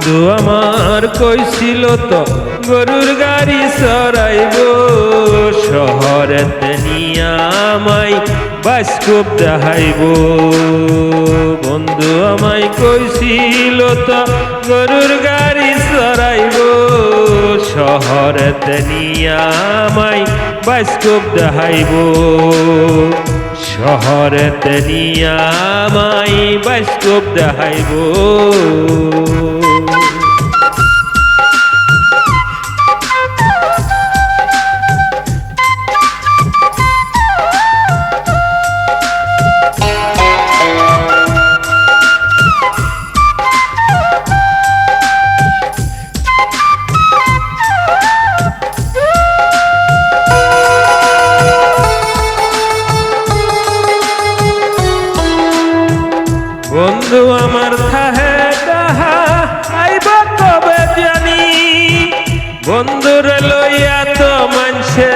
বন্ধু আমার কইছিল তো গরুর গাড়ি চড়াইব, শহরেতে নিয়া আমায় বাসকপ দেখাইব। বন্ধু আমায় কইছিল তো গরুর গাড়ি চড়াইব, শহরেতে নিয়া আমায় বাসকপ দেখাইব। শহরেতে নিয়া আমায় বাসকপ দেখাইব। বন্ধু আমার থাহে তাহা আইব কবে জানি, বন্ধুর লইয়া তো মানছে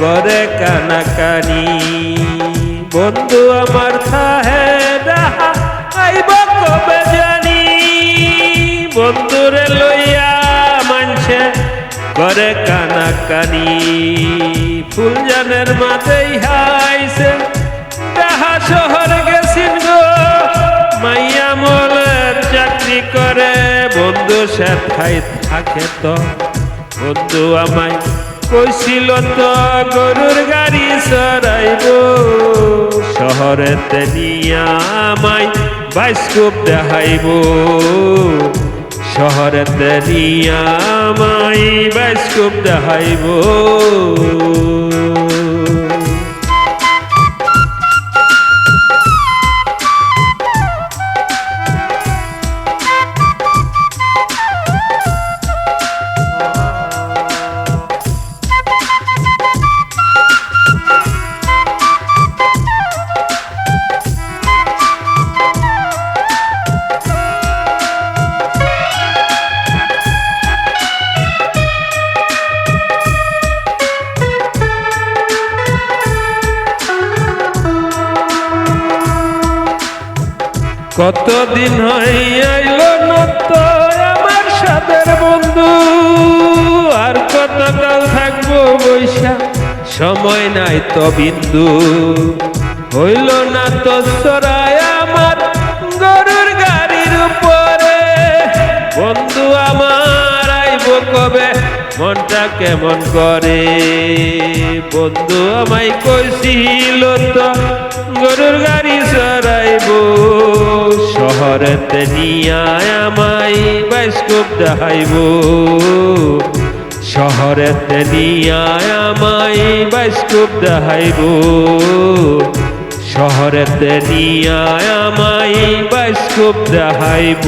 করে কানাকানি। বন্ধু আমার থাহে তাহা আইব কবে জানি, বন্ধুর লইয়া মানছে করে কানাকানি। ফুলজানের মাঝেই হাইছে তাহা শহর গেছিন গো, মাইয়া মলের চাকরি করে, বন্ধু সে খাই থাকে তো। বন্ধু আমায় কইছিল তো গরুর গাড়ি চড়াইব, শহরেতে নিয়া আমায় বাসকপ দেখাইব। শহরেতে নিয়া আমায় বাসকপ দেখাইব। কতদিন আইলো না তো আমার সাথের বন্ধু, আর কতকাল থাকবো বৈশা সময় নাই তো বিন্দু। হইল না তো চড়াই আমার গরুর গাড়ির উপরে, বন্ধু আমার আইব কবে মনটা কেমন করে। বন্ধু আমায় কইছিল তো গরুর গাড়ি চড়াইব, শহরেতে নিয়া আমায় বাসকপ দেখাইব। শহরেতে নিয়া আমায় বাসকপ দেখাইব। শহরেতে নিয়া আমায় বাসকপ দেখাইব।